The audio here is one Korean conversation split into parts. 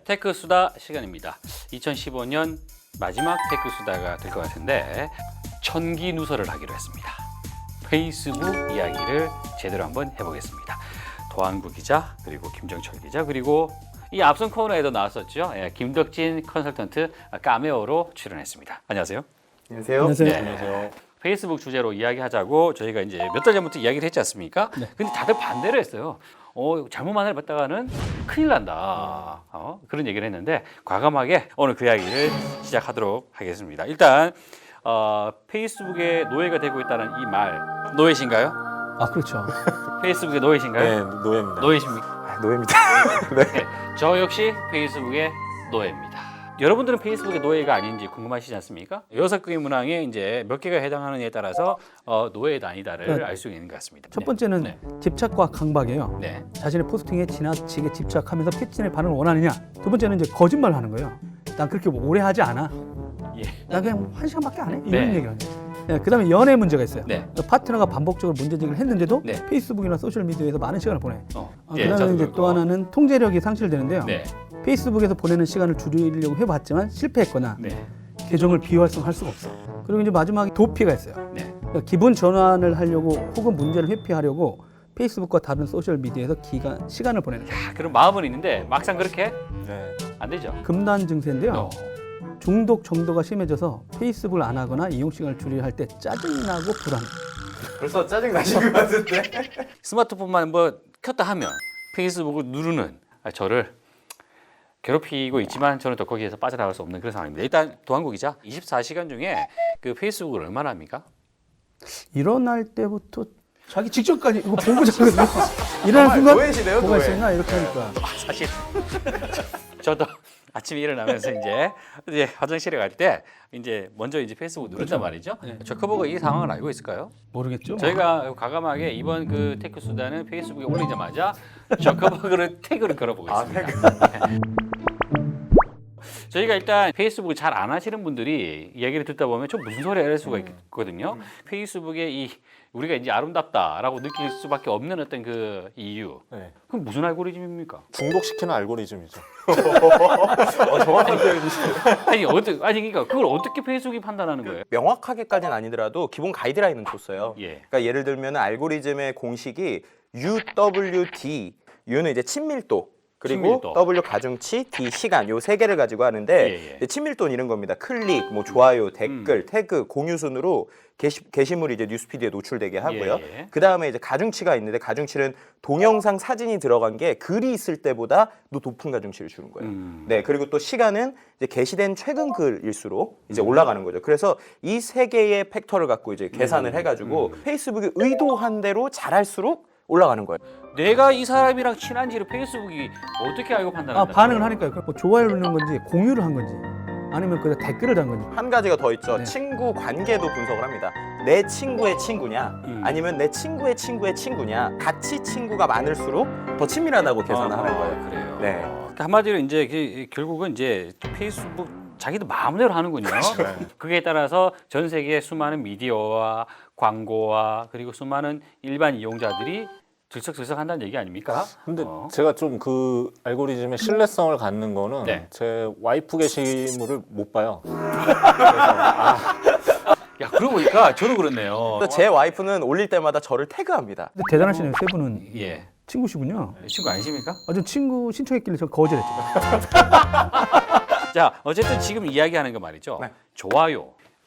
테크 수다 시간입니다. 2015년 마지막 테크 수다가 될 것 같은데 천기 누설을 하기로 했습니다. 페이스북 이야기를 제대로 한번 해보겠습니다. 도안구 기자 그리고 김정철 기자 그리고 이 앞선 코너에도 나왔었죠. 예, 김덕진 컨설턴트 카메오로 출연했습니다. 안녕하세요. 안녕하세요. 안녕하세요. 네. 안녕하세요. 페이스북 주제로 이야기하자고 저희가 이제 몇 달 전부터 이야기를 했지 않습니까? 네. 근데 다들 반대를 했어요. 잘못만 해봤다가는 큰일 난다. 그런 얘기를 했는데 과감하게 오늘 그 이야기를 시작하도록 하겠습니다. 일단 페이스북에 노예가 되고 있다는 이 말 노예신가요? 아 그렇죠. 페이스북의 노예신가요? 네, 노예입니다. 노예십니까? 아, 노예입니다. 네. 저 역시 페이스북의 노예입니다. 여러분들은 페이스북의 노예가 아닌지 궁금하시지 않습니까? 6개의 문항에 이제 몇 개가 해당하느냐에 따라서 노예다 아니다를 알 수 있는 것 같습니다. 첫 번째는 네. 집착과 강박이에요. 네. 자신의 포스팅에 지나치게 집착하면서 피친의 반응을 원하느냐. 두 번째는 이제 거짓말을 하는 거예요. 난 그렇게 오래 하지 않아. 예. 난 그냥 1시간밖에 안 해. 이런 네. 얘기를 하는 거예요. 네, 그다음에 연애 문제가 있어요. 네. 파트너가 반복적으로 문제 제기를 했는데도 네. 페이스북이나 소셜 미디어에서 많은 시간을 보내. 예, 그다음에 저도 이제 그렇고. 또 하나는 통제력이 상실되는데요. 네. 페이스북에서 보내는 시간을 줄이려고 해봤지만 실패했거나 네. 계정을 비활성화할 수가 없어. 그리고 이제 마지막에 도피가 있어요. 네. 그러니까 기분 전환을 하려고 혹은 문제를 회피하려고 페이스북과 다른 소셜 미디어에서 시간을 보내는 거예요. 그런 마음은 있는데 막상 그렇게 네. 안 되죠. 금단 증세인데요. 어. 중독 정도가 심해져서 페이스북을 안 하거나 이용 시간을 줄이려 할 때 짜증이 나고 불안해. 벌써 짜증 나신 것 같은데. 스마트폰만 뭐 켰다 하면 페이스북을 누르는 저를 괴롭히고 있지만 저는 또 거기에서 빠져나갈 수 없는 그런 상황입니다. 일단 도한국 기자 24시간 중에 그 페이스북을 얼마나 합니까? 일어날 때부터 자기 직전까지 이거 보고 자거든요. 일어날 순간 노예시네요, 뭐가 노예. 있었나 이렇게 하니까. 사실 저도 아침에 일어나면서 이제 화장실에 갈 때 이제 먼저 이제 페이스북 누른단 말이죠. 저커버가 이 상황을 알고 있을까요? 모르겠죠. 저희가 과감하게 이번 그 테크 수다는 페이스북에 올리자마자 저커버그를 태그를 걸어보겠습니다. 저희가 일단 페이스북을 잘 안 하시는 분들이 이야기를 듣다 보면 좀 무슨 소리야 이럴 수가 있거든요. 페이스북에 이 우리가 이제 아름답다라고 느낄 수밖에 없는 어떤 그 이유. 네. 그럼 무슨 알고리즘입니까? 중독시키는 알고리즘이죠. 아니 그러니까 그걸 어떻게 페이스북이 판단하는 거예요? 명확하게까지는 아니더라도 기본 가이드라인은 줬어요. 예. 그러니까 예를 들면 알고리즘의 공식이 UWD, U는 이제 친밀도, 그리고 친밀도. W 가중치, D 시간 요 세 개를 가지고 하는데 예. 이제 친밀도는 이런 겁니다. 클릭, 뭐 좋아요, 댓글, 태그, 공유 순으로 게시물이 이제 뉴스피드에 노출되게 하고요. 예. 그 다음에 이제 가중치가 있는데 가중치는 동영상, 사진이 들어간 게 글이 있을 때보다 또 높은 가중치를 주는 거예요. 네, 그리고 또 시간은 이제 게시된 최근 글일수록 이제 올라가는 거죠. 그래서 이 세 개의 팩터를 갖고 이제 계산을 해가지고 페이스북이 의도한 대로 잘할수록 올라가는 거예요. 내가 이 사람이랑 친한지를 페이스북이 어떻게 알고 판단한다? 반응을 하니까요. 뭐 좋아요를 누른 건지 공유를 한 건지 아니면 그 댓글을 단 건지. 한 가지가 더 있죠. 네. 친구 관계도 분석을 합니다. 내 친구의 친구냐, 아니면 내 친구의 친구의 친구냐. 같이 친구가 많을수록 더 친밀하다고 계산을 하는 거예요. 그래요. 네. 그러니까 한마디로 이제 결국은 이제 페이스북 자기도 마음대로 하는군요. 그에 따라서 전 세계의 수많은 미디어와 광고와 그리고 수많은 일반 이용자들이 들썩들썩 한다는 얘기 아닙니까? 근데 제가 좀 그 알고리즘의 신뢰성을 갖는 거는 네. 제 와이프 게시물을 못 봐요. 야, 그러고 보니까 저도 그렇네요. 그래서 제 와이프는 올릴 때마다 저를 태그합니다. 근데 대단하시네요. 세 분은 예. 친구시군요. 친구 아니십니까? 저 친구 신청했길래 저 거절했죠. 자, 어쨌든 지금 이야기하는 거 말이죠. 네.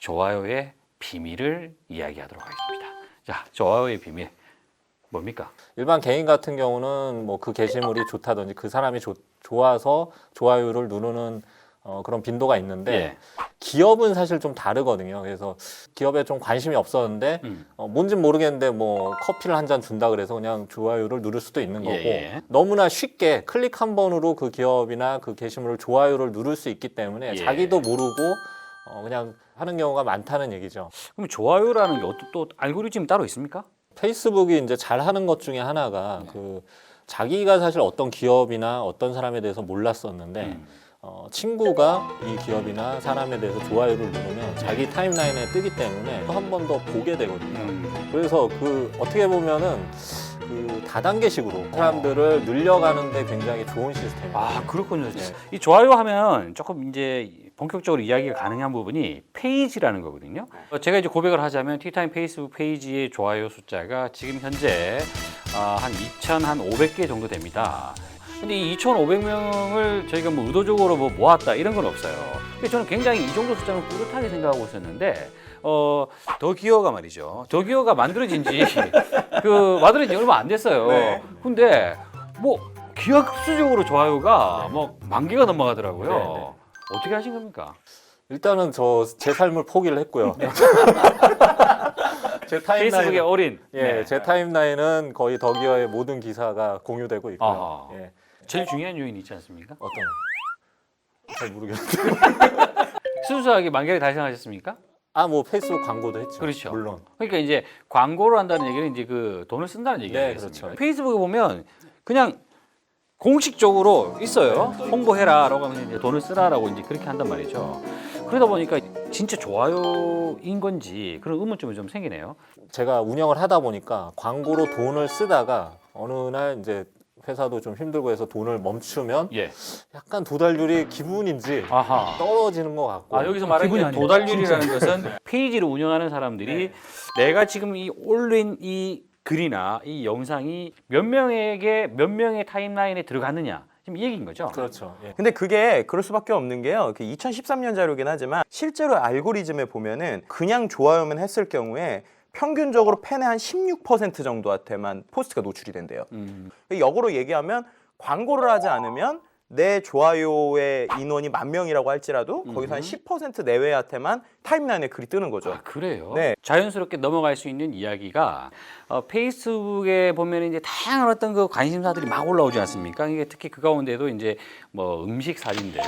좋아요의 비밀을 이야기하도록 하겠습니다. 자, 좋아요의 비밀 뭡니까? 일반 개인 같은 경우는 뭐 그 게시물이 좋다든지 그 사람이 좋아서 좋아요를 누르는 그런 빈도가 있는데 예. 기업은 사실 좀 다르거든요. 그래서 기업에 좀 관심이 없었는데 뭔진 모르겠는데 뭐 커피를 한 잔 준다 그래서 그냥 좋아요를 누를 수도 있는 거고 예. 너무나 쉽게 클릭 한 번으로 그 기업이나 그 게시물을 좋아요를 누를 수 있기 때문에 예. 자기도 모르고 그냥 하는 경우가 많다는 얘기죠. 그럼 좋아요라는 게 또 알고리즘이 따로 있습니까? 페이스북이 이제 잘 하는 것 중에 하나가 그 자기가 사실 어떤 기업이나 어떤 사람에 대해서 몰랐었는데 친구가 이 기업이나 사람에 대해서 좋아요를 누르면 자기 타임라인에 뜨기 때문에 한 번 더 보게 되거든요. 그래서 그 어떻게 보면은 그 다단계식으로 사람들을 늘려가는데 굉장히 좋은 시스템이에요. 아 그렇군요. 네. 이 좋아요 하면 조금 이제 본격적으로 이야기가 가능한 부분이 페이지라는 거거든요. 제가 이제 고백을 하자면 티타임 페이스북 페이지의 좋아요 숫자가 지금 현재 한 2,500개 정도 됩니다. 근데 이 2,500명을 저희가 뭐 의도적으로 뭐 모았다 이런 건 없어요. 근데 저는 굉장히 이 정도 숫자는 뿌듯하게 생각하고 있었는데 더 기어가 말이죠. 더 기어가 만들어진 지 만들어진 지 얼마 안 됐어요. 네. 근데 뭐 기하급수적으로 좋아요가 뭐 10,000개가 넘어가더라고요. 네. 어떻게 하신 겁니까? 일단은 제 삶을 포기를 했고요. 제 페이스북의 타임라인, 어린. 예, 제 타임라인은 거의 더기어의 모든 기사가 공유되고 있고요. 아하. 예, 제일 중요한 요인이 있지 않습니까? 어떤? 잘 모르겠는데. 순수하게 10,000개 달성하셨습니까? 뭐 페이스북 광고도 했죠. 그렇죠. 물론. 그러니까 이제 광고를 한다는 얘기는 이제 그 돈을 쓴다는 얘기 네, 아니겠습니까? 그렇죠. 페이스북에 보면 그냥 공식적으로 있어요. 홍보해라라고 하면 이제 돈을 쓰라라고 이제 그렇게 한단 말이죠. 그러다 보니까 진짜 좋아요인 건지 그런 의문점이 좀 생기네요. 제가 운영을 하다 보니까 광고로 돈을 쓰다가 어느 날 이제 회사도 좀 힘들고 해서 돈을 멈추면 예. 약간 도달률이 기분인지 아하. 떨어지는 것 같고. 여기서 말하는 기분이 게 아니에요. 도달률이라는 것은 페이지를 운영하는 사람들이 내가 지금 이 올린 이 글이나 이 영상이 몇 명의 타임라인에 들어갔느냐 지금 이 얘기인 거죠. 그렇죠. 예. 근데 그게 그럴 수밖에 없는 게요. 2013년 자료긴 하지만 실제로 알고리즘에 보면은 그냥 좋아요만 했을 경우에 평균적으로 팬의 한 16% 정도한테만 포스트가 노출이 된대요. 역으로 얘기하면 광고를 하지 않으면 내 좋아요의 인원이 10,000명이라고 할지라도 거기서 한 10% 내외한테만 타임라인에 글이 뜨는 거죠. 아, 그래요? 네. 자연스럽게 넘어갈 수 있는 이야기가 페이스북에 보면 이제 다양한 어떤 그 관심사들이 막 올라오지 않습니까? 이게 특히 그 가운데도 이제 뭐 음식 사진들,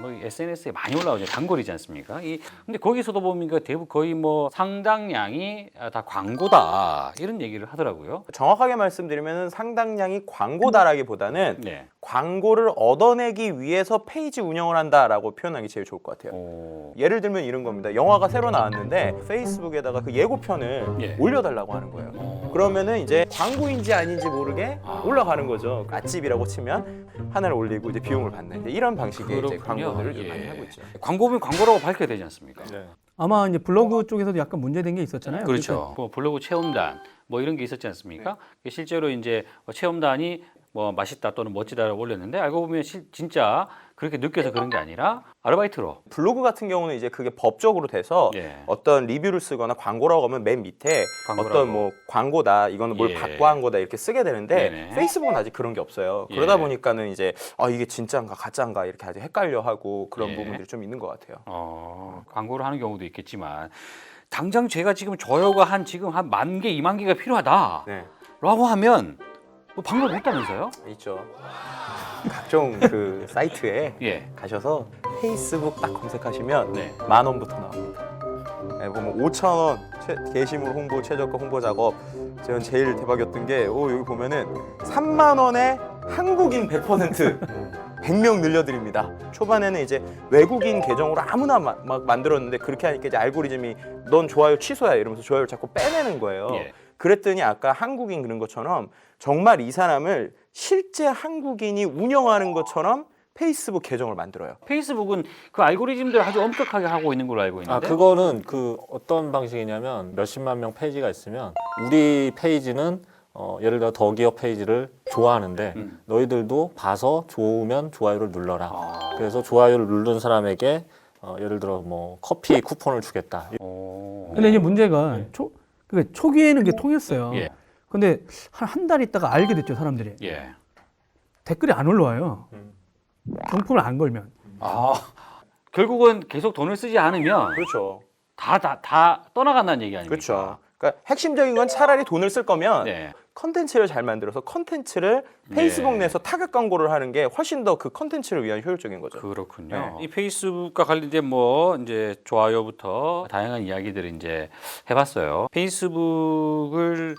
뭐 SNS에 많이 올라오죠. 단골이지 않습니까? 근데 거기서도 보니까 대부분 거의 뭐 상당량이 다 광고다 이런 얘기를 하더라고요. 정확하게 말씀드리면 상당량이 광고다라기보다는 네. 광고를 얻어내기 위해서 페이지 운영을 한다라고 표현하기 제일 좋을 것 같아요. 예를 들면 이런 겁니다. 영화가 새로 나왔는데 페이스북에다가 그 예고편을 예. 올려달라고 하는 거예요. 그러면은 이제 광고인지 아닌지 모르게 올라가는 거죠. 맛집이라고 치면 하나를 올리고 이제 비용을 받는 이런 방식의 이제 그렇군요. 광고들을 좀 예. 많이 하고 있죠. 광고면 광고라고 밝혀야 되지 않습니까? 네. 아마 이제 블로그 쪽에서도 약간 문제된 게 있었잖아요. 그렇죠. 뭐 블로그 체험단 뭐 이런 게 있었지 않습니까? 실제로 이제 체험단이 뭐 맛있다 또는 멋지다라고 올렸는데 알고 보면 진짜 그렇게 느껴서 그런 게 아니라 아르바이트로. 블로그 같은 경우는 이제 그게 법적으로 돼서 예. 어떤 리뷰를 쓰거나 광고라고 하면 맨 밑에 광고라고. 어떤 뭐 광고다 이거는 뭘 예. 받고 한 거다 이렇게 쓰게 되는데 네네. 페이스북은 아직 그런 게 없어요. 예. 그러다 보니까는 이제 이게 진짜인가 가짜인가 이렇게 아직 헷갈려하고 그런 예. 부분들이 좀 있는 것 같아요. 광고를 하는 경우도 있겠지만 당장 제가 지금 조회가 지금 한 10,000개, 20,000개가 필요하다라고 네, 하면 뭐 방법이 있다면서요? 있죠. 각종 그 사이트에 예. 가셔서 페이스북 딱 검색하시면 네. 10,000원부터 나옵니다. 네, 보면 5,000원 게시물 홍보 최저가 홍보 작업. 저는 제일 대박이었던 게 여기 보면은 3만 원에 한국인 100% 100명 늘려드립니다. 초반에는 이제 외국인 계정으로 아무나 막 만들었는데 그렇게 하니까 이제 알고리즘이 넌 좋아요 취소야 이러면서 좋아요를 자꾸 빼내는 거예요. 예. 그랬더니 아까 한국인 그런 것처럼 정말 이 사람을 실제 한국인이 운영하는 것처럼 페이스북 계정을 만들어요. 페이스북은 그 알고리즘들 아주 엄격하게 하고 있는 걸로 알고 있는데. 그거는 그 어떤 방식이냐면 몇십만 명 페이지가 있으면 우리 페이지는 예를 들어 더기업 페이지를 좋아하는데 너희들도 봐서 좋으면 좋아요를 눌러라. 그래서 좋아요를 누른 사람에게 예를 들어 뭐 커피 쿠폰을 주겠다. 근데 이제 문제가 초기에는 그게 통했어요. 예. 근데 한 달 있다가 알게 됐죠, 사람들이. 예. 댓글이 안 올라와요. 경품을 안 걸면. 결국은 계속 돈을 쓰지 않으면 그렇죠. 다 떠나간다는 얘기 아닙니까? 그렇죠. 그러니까 핵심적인 건 차라리 돈을 쓸 거면 네. 컨텐츠를 잘 만들어서 컨텐츠를 페이스북 내에서 타겟 광고를 하는 게 훨씬 더 그 컨텐츠를 위한 효율적인 거죠. 그렇군요. 이 페이스북과 관련된 뭐 이제 좋아요부터 다양한 이야기들을 이제 해봤어요. 페이스북을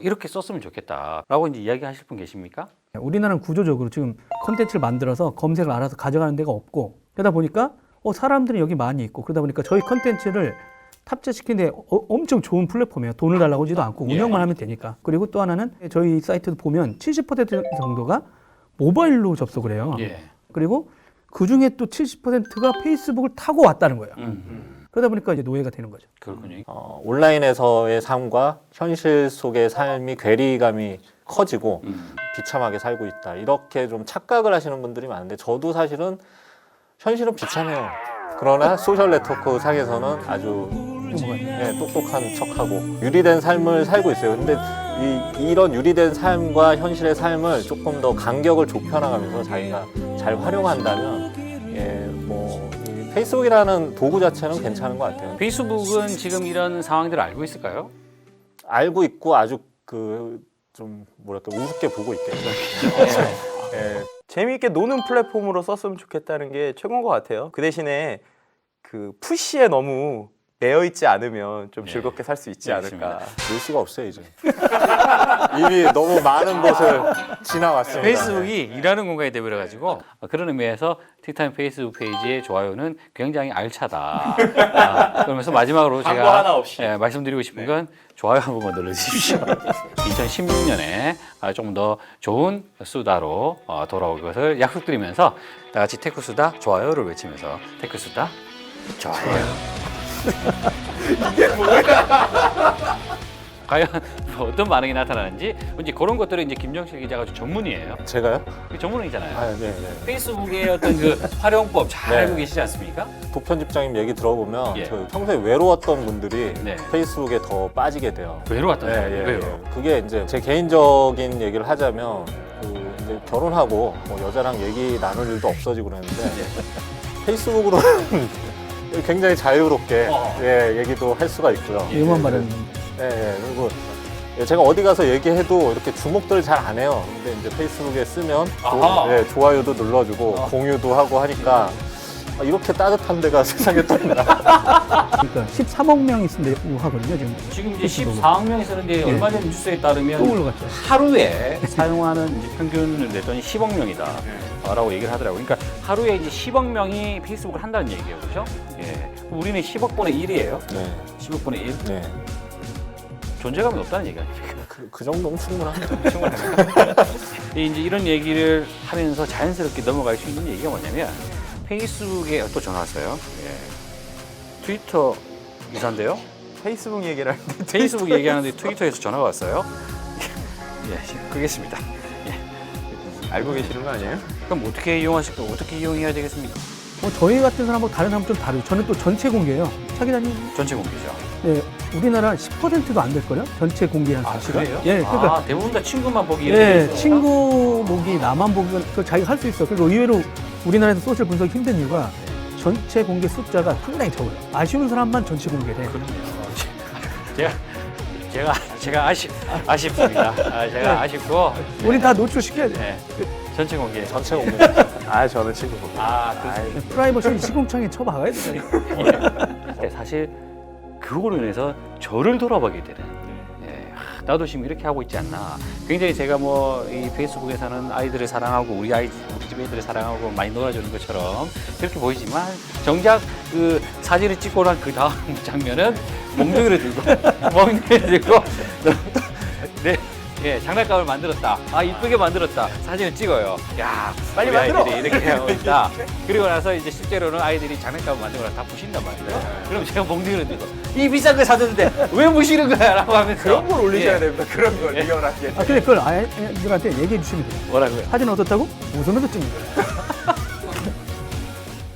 이렇게 썼으면 좋겠다라고 이제 이야기하실 분 계십니까? 우리나라는 구조적으로 지금 컨텐츠를 만들어서 검색을 알아서 가져가는 데가 없고 그러다 보니까 사람들이 여기 많이 있고 그러다 보니까 저희 컨텐츠를 탑재시키는데 엄청 좋은 플랫폼이에요. 돈을 달라고 하지도 않고 운영만 하면 되니까. 그리고 또 하나는 저희 사이트도 보면 70% 정도가 모바일로 접속을 해요. 예. 그리고 그 중에 또 70%가 페이스북을 타고 왔다는 거예요. 그러다 보니까 이제 노예가 되는 거죠. 그렇군요. 온라인에서의 삶과 현실 속의 삶이 괴리감이 커지고 비참하게 살고 있다. 이렇게 좀 착각을 하시는 분들이 많은데 저도 사실은 현실은 비참해요. 그러나 소셜 네트워크 상에서는 아주 똑똑한 척하고 유리된 삶을 살고 있어요. 근데 이런 유리된 삶과 현실의 삶을 조금 더 간격을 좁혀나가면서 자기가 잘 활용한다면 이 페이스북이라는 도구 자체는 괜찮은 것 같아요. 페이스북은 지금 이런 상황들을 알고 있을까요? 알고 있고 아주 좀 뭐랄까 우습게 보고 있겠죠. 예. 재미있게 노는 플랫폼으로 썼으면 좋겠다는 게 최고인 것 같아요. 그 대신에 그 푸시에 너무 매여 있지 않으면 좀 즐겁게 살 수 있지 않을까. 놀 수가 없어요 이제. 이미 너무 많은 곳을 지나왔습니다. 페이스북이 일하는 공간이 되버려가지고 그런 의미에서 틱타임 페이스북 페이지의 좋아요는 굉장히 알차다. 그러면서 마지막으로 광고 제가 하나 없이. 말씀드리고 싶은 건 좋아요 한 번만 눌러주십시오. 2016년에 조금 더 좋은 수다로 돌아올 것을 약속드리면서 다 같이 테크수다 좋아요를 외치면서 테크수다 좋아요. 이게 뭐야? 과연 어떤 반응이 나타나는지 이제 그런 것들은 이제 김정실 기자가 전문이에요. 제가요? 전문이잖아요. 네. 페이스북의 어떤 그 활용법 잘 알고 계시지 않습니까? 도편집장님 얘기 들어보면 예. 저 평소에 외로웠던 분들이 네. 페이스북에 더 빠지게 돼요. 외로웠던 거예요. 왜요? 그게 이제 제 개인적인 얘기를 하자면 이제 결혼하고 뭐 여자랑 얘기 나눌 일도 없어지고 그랬는데 페이스북으로는 굉장히 자유롭게 얘기도 할 수가 있고요. 이만 말은 그리고 제가 어디 가서 얘기해도 이렇게 주목들 잘 안 해요. 근데 이제 페이스북에 쓰면 좋아요도 눌러주고 공유도 하고 하니까 이렇게 따뜻한 데가 세상에 또 있나. 그러니까 13억 명이 쓴다고 하거든요. 지금 이제 14억 명이 쓰는데 얼마 전 뉴스에 따르면 또 올라갔죠. 하루에 사용하는 이제 평균을 냈더니 10억 명이다. 라고 얘기를 하더라고요. 그러니까 하루에 이제 10억 명이 페이스북을 한다는 얘기예요. 그렇죠? 예. 우리는 10억분의 1이에요. 네. 10억분의 1. 네. 존재감이 없다는 얘기 아닙니까? 그 정도면 충분합니다. 이제 이런 얘기를 하면서 자연스럽게 넘어갈 수 있는 얘기가 뭐냐면 페이스북에 또 전화 왔어요. 예. 트위터 이사인데요. 페이스북 얘기를 하는데 페이스북 얘기하는데 트위터에서 전화가 왔어요. 예, 끄겠습니다. 알고 계시는 거 아니에요? 그럼 어떻게 이용해야 되겠습니까? 저희 같은 사람하고 다른 사람은 좀 다르죠. 저는 또 전체 공개예요. 차 기자님, 전체 공개죠. 네, 우리나라 10%도 안 될걸요? 전체 공개한 수치가. 그래요? 예, 그러니까 대부분 다 친구만 보기 예, 친구 보기, 나만 보기, 그 자기가 할 수 있어. 그리고 의외로 우리나라에서 소셜 분석이 힘든 이유가 전체 공개 숫자가 상당히 적어요. 아쉬운 사람만 전체 공개돼. 제가 아쉽습니다. 제가 아쉽고 우리 다 노출시켜야 돼. 네, 전체 공개. 전체 공개. 저는 친구 보고. 프라이버시 시공창에 쳐박아야 돼. 사실 그거로 인해서 저를 돌아보게 되는. 나도 지금 이렇게 하고 있지 않나. 굉장히 제가 뭐 이 페이스북에서는 아이들을 사랑하고 우리 집 애들을 사랑하고 많이 놀아주는 것처럼 그렇게 보이지만 정작 그 사진을 찍고 난 그 다음 장면은 몽둥이를 들고 장난감을 만들었다. 이쁘게 만들었다. 사진을 찍어요. 야, 빨리 우리 만들어. 아이들이 이렇게 하고 있다. 그리고 나서 이제 실제로는 아이들이 장난감을 만들고 나서 다 부신단 말이에요. 그럼 제가 몽둥이를 들고 이 비싼 걸 사줬는데 왜 부시는 거야? 라고 하면서 그런 걸 올리셔야 됩니다. 그런 걸 리얼하게. 근데 그걸 아이들한테 얘기해 주시면 돼요. 뭐라고요? 사진 어떻다고? 웃으면서 찍는 거예요.